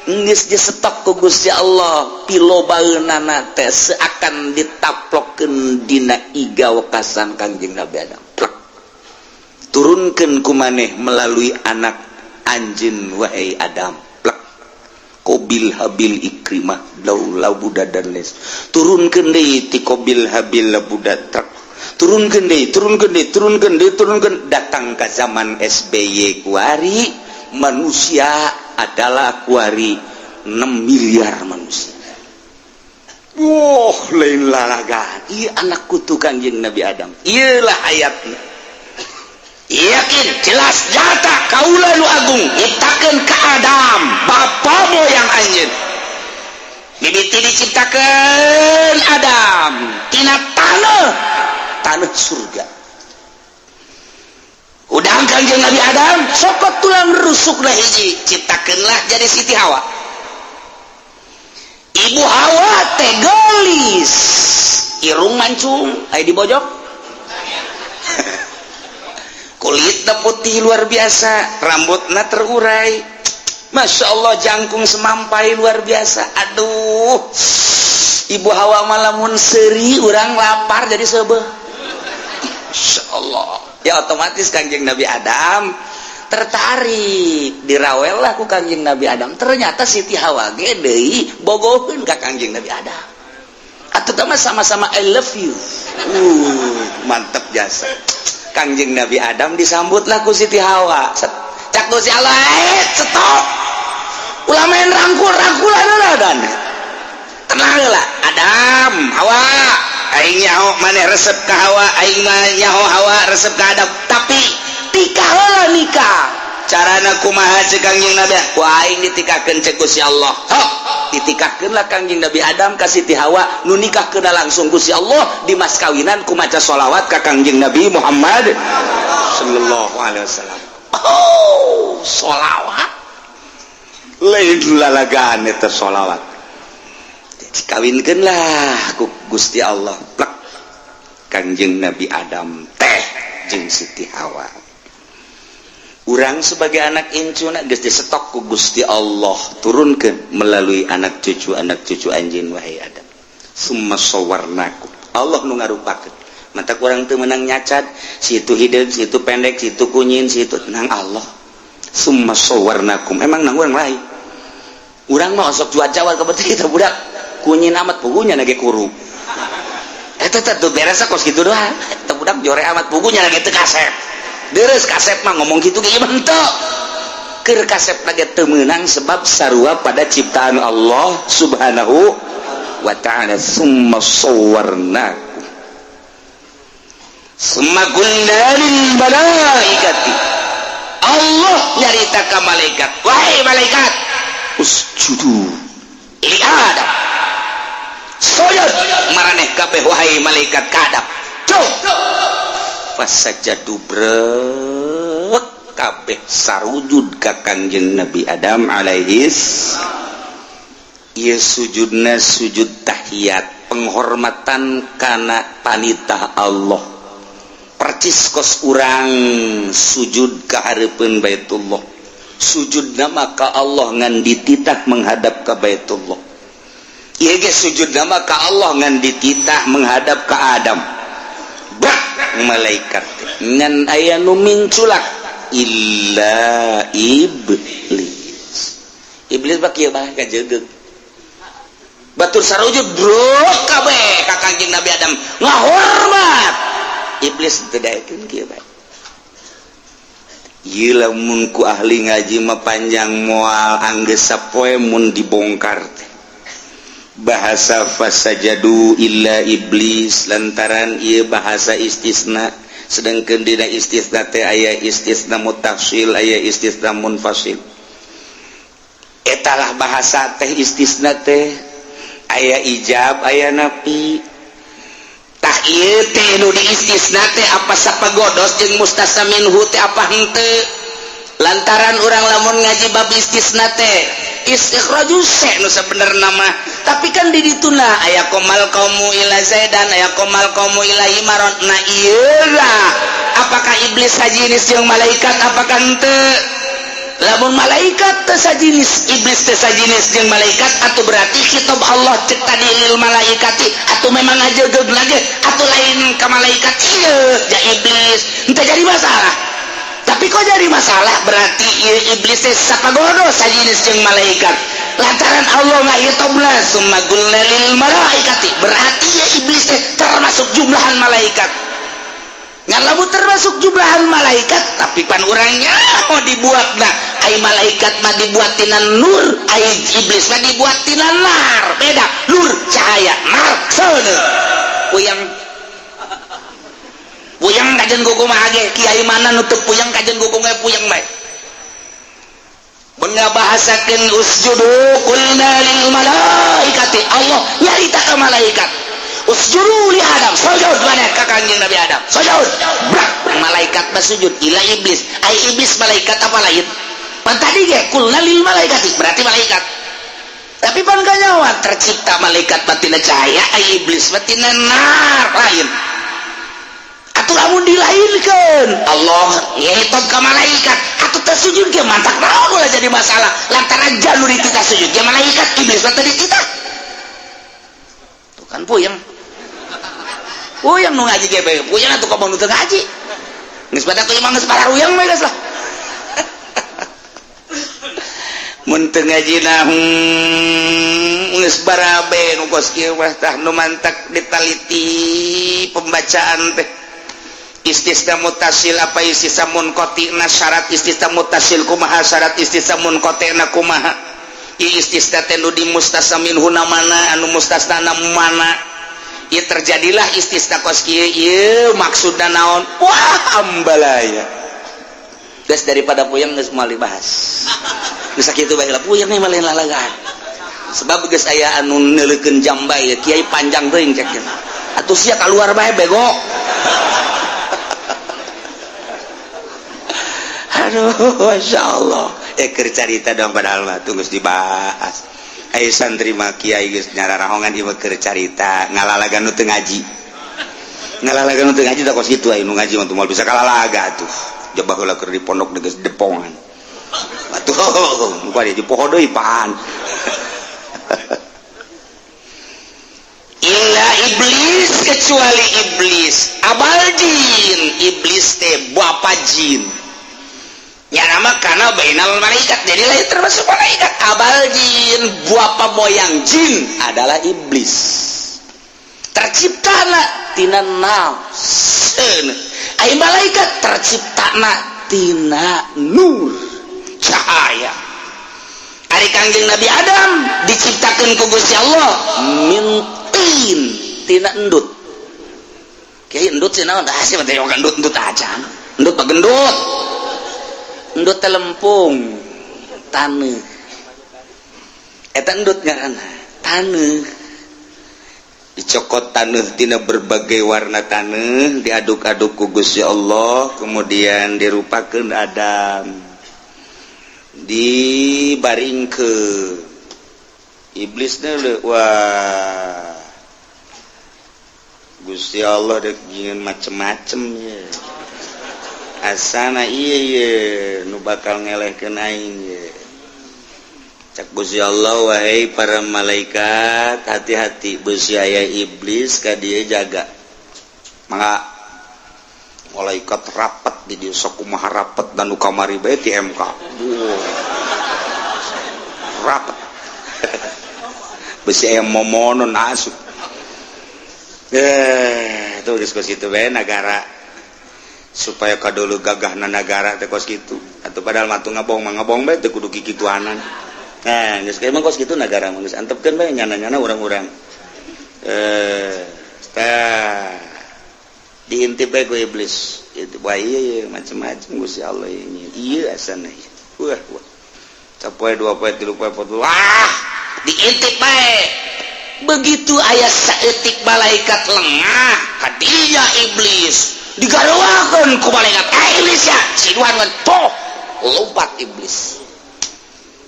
geus disetok ku Gusti Allah pilobaeunana teh seakan ditaplokkeun dina iga wekasan Kangjeng Nabi Adam. Plek. Turunkeun ku maneh melalui anak anjeun wahai Adam. Plek. Qabil Habil Ikrimah laulau budak dan les. Turunkeun deui ti Qabil Habil budak truk. Turunkeun deui datang ka zaman SBY kuari manusia adalah kuari 6 miliar manusia. Lain lalagan. Ieu anak kutu Kangjeng Nabi Adam. Ieulah ayatna. Yakin jelas nyata kaula nu agung nyiptakeun ka Adam bapa moyang anjeun. Mimiti diciptakeun Adam tina tanah surga. Udang Kangjeng Nabi Adam sokot tulang rusukna hiji ciptakeunlah jadi Siti Hawa. Ibu Hawa teh gelis irung mancung aya di bojok kulitna putih luar biasa rambutna terurai Masya Allah jangkung semampai luar biasa. Aduh Ibu Hawa malamun seri urang lapar jadi sebeuh. Masya Allah ya otomatis Kangjeng Nabi Adam tertarik dirawel lah ku Kangjeng Nabi Adam. Ternyata Siti Hawa ge deui bogoheun ka Kangjeng Nabi Adam. Atuh tama sama-sama I love you. Mantap jasa. Kangjeng Nabi Adam disambut lah ku Siti Hawa. Cak Gusti Allah stop. Ulah main rangkul-rangkulan dan. Tenang lah Adam, Hawa. Aing nyaho maneh resep ka Hawa, aing nyaho Hawa resep ka Adam. Tapi tikah heula nikah. Carana kumaha cek Kangjeng Nabi? Ku aing ditikahkeun cek Gusti Allah. Sok, ditikahkeun lah Kangjeng Nabi Adam ka Siti Hawa, nu nikahkeun langsung Gusti Allah di mas kawinan ku maca sholawat ka Kangjeng Nabi Muhammad sallallahu alaihi wasallam. Oh, sholawat. Lain lalagaan eta sholawat. Dikawinkeun lah ku Gusti Allah. Plek. Kangjeng Nabi Adam teh jeung Siti Hawa. Urang sebagai anak incuna geus disetok ku Gusti Allah turunkeun melalui anak cucu anjeun wahai Adam. Summa sawarnakum. Allah nu ngarupakeun. Mata kurang teu meunang nyacad, situ hideung, situ pendek, situ kunyin, situ nang Allah. Summa sawarnakum. Emang nang urang lain. Urang mah sok jual jawar ka beuti teh budak kunyin amat pugunya lagi kuru. Eta teh beres kos kitu doang. Teh budak jore amat pugunya lagi teu kasep. Deres kasep mah ngomong gitu ge mah henteu. Keur kasep lagi teu meunang sebab sarua pada ciptaan Allah Subhanahu wa ta'ala. Summa sawarnakum. Summa qulna lil malaikati. Allah nyarita ka malaikat. Wahai malaikat, usjudu li Adam. Sujud maraneh kabeh wahai malaikat ka Adam. Cuk. Fasajadu brek kabeh sarujud ka Kangjeng Nabi Adam alaihis. Ieu sujudna sujud tahiyat, penghormatan kana panitah Allah. Percis kos urang sujud ka hareupeun Baitullah. Sujudna maka Allah ngan dititah menghadap ka Baitullah. ieu ge sujud nama ka Allah ngan dititah menghadap ke Adam brak malaikat ngan aya nu minculak illa iblis bak kieu mah kajegeug batur sarujud bro kabeh ka Kangjeng Nabi Adam ngahormat iblis teu daekeun kieu bae ieu lamun ku ahli ngaji mah panjang moal anggeus sapoe mun dibongkar teh bahasa fasajadu illa iblis lantaran ieu bahasa istisna sedangkeun dina istisna teh aya istisna mutafsil aya istisna munfasil etalah bahasa teh istisna teh aya ijab aya nafi tah ieu teh nu di istisna teh apa sapagodos jeung mustasna minhu teh apa henteu lantaran urang lamun ngaji bab istisna teh istikhrajus nu sabenerna mah tapi kan di dituna aya komal qaumu ila zaidan aya komal qaumu ila imaron na ieu lah apakah iblis sajinis jeung malaikat apakah henteu lamun malaikat teh sajinis iblis teh sajinis jeung malaikat atuh berarti kitab Allah cek tadi lil malaikati atuh memang ngajegeug lagi atuh lain ka malaikat ieu ja iblis henteu jadi masalah tapi kok jadi masalah berarti iblis teh sapagodo sajinis jeung malaikat lantaran Allah ngahitobna summa qulna lil malaikati berarti ya iblis teh termasuk jumlahan malaikat ngan lamun termasuk jumlahan malaikat tapi pan urangnya mau dibuatna ai malaikat mah dibuat tina nur ai iblis mah dibuat tina nar beda nur cahaya nar seuneu puyang kajen gugung mah age kiai mana nutup puyang kajen gugung we puyang bae mun ngabahasakeun usjudu qulna lil malaikati Allah nyarita ka malaikat usjudu li Adam sujud maneh ka Kangjeng Nabi Adam sujud brak malaikat mah sujud ila iblis ai iblis malaikat apa lain pan tadi ge qulna lil malaikati berarti malaikat tapi pan ganyawan tercipta malaikat batina cahaya ai iblis batina nar lain atuh lamun dilairkeun Allah ngitung ka malaikat atuh teh sujud ge mantak naon ulah jadi masalah lantaran jalur dititah sujud ge malaikat iblis teh dititah tuh kan puyeng nu ngaji ge bae puyeng atuh komo nu teu ngaji geus badak tuh imang geus pararuyang bae geus lah mun teu ngajina geus barabe nu kos kieu mah tah nu mantak ditaliti pembacaan teh istisna mutasil apa istisna munqatina syarat istisna mutasil kumaha syarat istisna munqatina kumaha istisna teh nu di mustasna minhu mana anu mustasna mana ieu terjadilah istisna kos kieu ieu maksudna naon wah ambalaya geus daripada puyeng geus moal dibahas geus sakitu bae lah puyeng mah lain lalagaan sebab geus aya anu neuleukeun jam bae kiai panjang teuing cek atuh sia kaluar bae bego aduh Masya Allah keur carita dong padahal mah tunggus dibahas aya santri mah kiai geus nyararaongan ieu keur carita ngalalagan nu teu ngaji tak kos kitu aya nu ngaji mah teu moal bisa kalalaga atuh jabah heula keur di pondok geus depongan atuh muka dia poho deui pan illa iblis kecuali iblis abal jin iblis teh bapa jin ya nama karena bainal malaikat jadi lain termasuk malaikat abal jin bapa moyang jin adalah iblis terciptana tina nafseun ai malaikat terciptana tina nur cahaya ari Kangjeng Nabi Adam diciptakeun ku Gusti Allah min tin tina endut kiai endut sih naon sih mah teh endut aja endut mah gendut endut teh lempung taneuh eta endut ngaranna taneuh dicokot taneuh tina berbagai warna taneuh diaduk-aduk ku Gusti Allah kemudian dirupakeun Adam dibaringkeun iblisna wah Gusti Allah dek jieun macem-macem ya asana iya nu bakal ngelehkeun aing ye cak Gusti Allah wahai para malaikat hati-hati beusi aya iblis ka dieu jaga mangga malaikat rapat di dieu sok kumaha rapat dan nu kamari bae ti MK rapat beusi aya momonon asup tuh diskusi itu bae negara supaya kadulu gagahna negara teh kos kitu atuh padahal matu ngabong bae teu kudu kikituanan. Nah, geus emang kos kitu negara mah geus antepkeun bae nyana-nyana urang-urang. Diintip bae ku iblis. Itu bae ieu macam-macam Gusti Allah ini. Ieu asana ieu. Wah. Capoe 2 poe 3 poe 4. Wah, diintip bae. Begitu aya saeutik malaikat lengah ka dinya iblis. Digaruakeun ku malaikat. Iblis ya, ciduhan toh lompat iblis.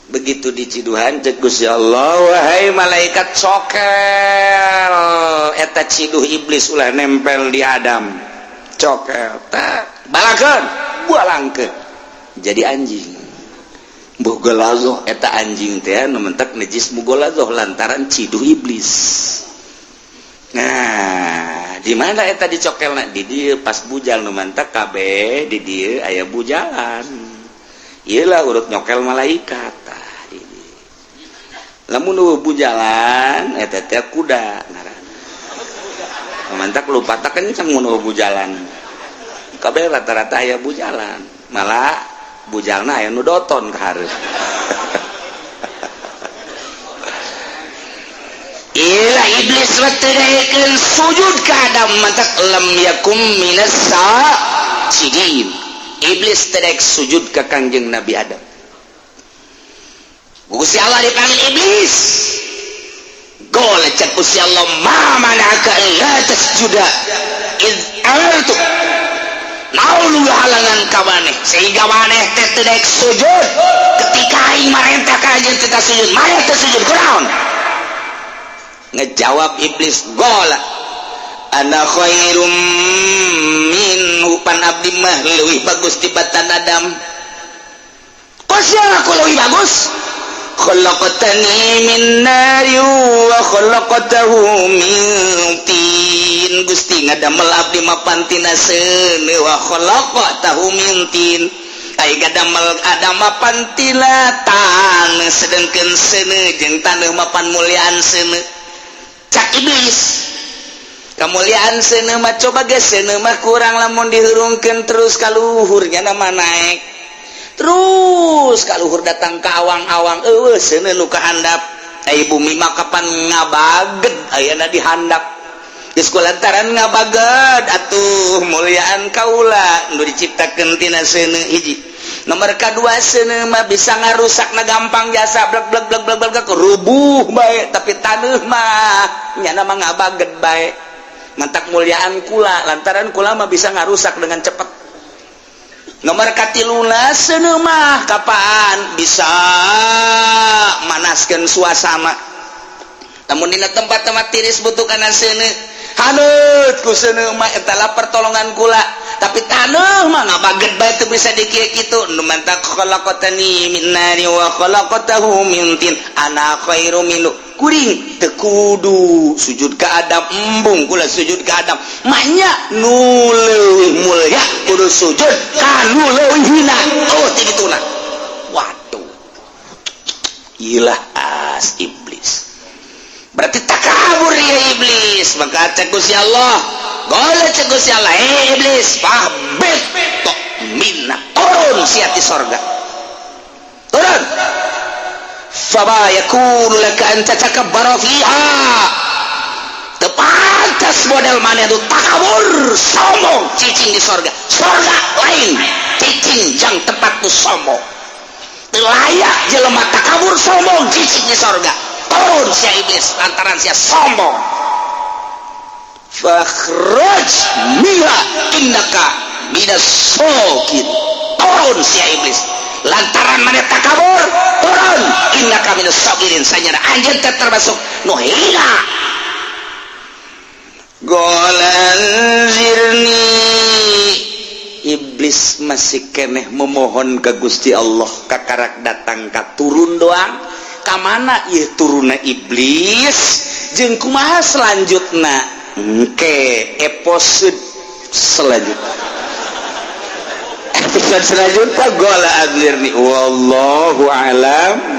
Begitu diciduhan cek Gusti Allah wahai malaikat cokel eta ciduh iblis ulah nempel di Adam cokel tak balakeun bualangkeun jadi anjing bogolazoh eta anjing teh nu mentek najis mugolazoh lantaran ciduh iblis. Nah di mana eta dicokelna di dieu pas bujal nu mentek kabeh di dieu aya bujalan iyalah urut nyokel malaikat. Lamun nu bujalan eta teh kuda ngaranna. Mantak lupa tak kencang mun nu bujalan. Kabeh rata-rata aya bujalan. Malah bujalna aya nu doton ka hareup. Ila iblis wateurekeun sujud ka Adam mantak lam yakum minas sajidin. Iblis terek sujud ka Kangjeng Nabi Adam. Gusti Allah dipanggil iblis. Qul cak Gusti Allah ma manaka la tasjuda id amartu. Naulu halangan ka maneh sehingga maneh teh teu daek sujud ketika aing marentah ka anjeun teh sujud. Maneh teh sujud kunaon? Ngejawab iblis qul ana khairum minhu pan abdi mah leuwih bagus tibatan Adam. Kosian aku leuwih bagus. Khalaqtani min nari wa khalaqtahu min tin. Gusti ngadamel abdi mapan tina seuneu wa khalaqtahu min tin. Ai ngadamel Adam mapan tina taneuh sedengkeun seuneu jeung taneuh mapan muliaan seuneu. Cak iblis kamuliaan seuneu mah coba geus seuneu mah kurang lamun dihurungkeun terus ka luhur nya nama naek. Terus kaluhur datang ke awang-awang seuneu nu kahandap ai bumi mah kapan ngabaged ayeuna dihandap geus kulantaran ngabaged atuh muliaan kaula nu diciptakeun tina seuneu hiji nomor kadua seuneu mah bisa ngarusakna gampang jasa blek rubuh bae tapi taneuh mah nya mah ngabaged bae mantak muliaan kula lantaran kula mah bisa ngarusak dengan cepat. Nomor katiluna seuneu mah kapaan bisa manaskeun suasana. Namun dina tempat-tempat tiris butuh kana seuneu. Haneut ku seuneu mah eta lah pertolongan kula. Tapi taneuh mah ngabaged bae teu bisa dikieu kitu. Nu mantak khalaqtani min nari wa khalaqtahu min tin. Ana khairu minhu. Kuring teu kudu sujud ka Adam embung kula sujud ka Adam mahnya nu leuwih mulya kudu sujud ka nu leuwih hina oh teh kituna. Waduh ilah as iblis berarti takabur ya iblis maka cek Gusti Allah golek cek Gusti Allah iblis fahbit tok minna turun sia ti sorga turun fama yakunu laka an tatakabbara fiha tepantas model mana itu takabur sombong cicing di sorga lain cicing jang tempat tu sombong layak jelema takabur sombong cicing di sorga turun sia iblis lantaran sia sombong fakhraj minha innaka minas sokin turun sia iblis lantaran mana takabur turun innaka minas sabirin sanyana anjeun teh termasuk nu hina golanzirni iblis masih keneh memohon ke Gusti Allah kakarak datang ka turun doang ka mana ieu turuna iblis jeung kumaha selanjutna engke episode selanjutnya gola adlirni wallahu alam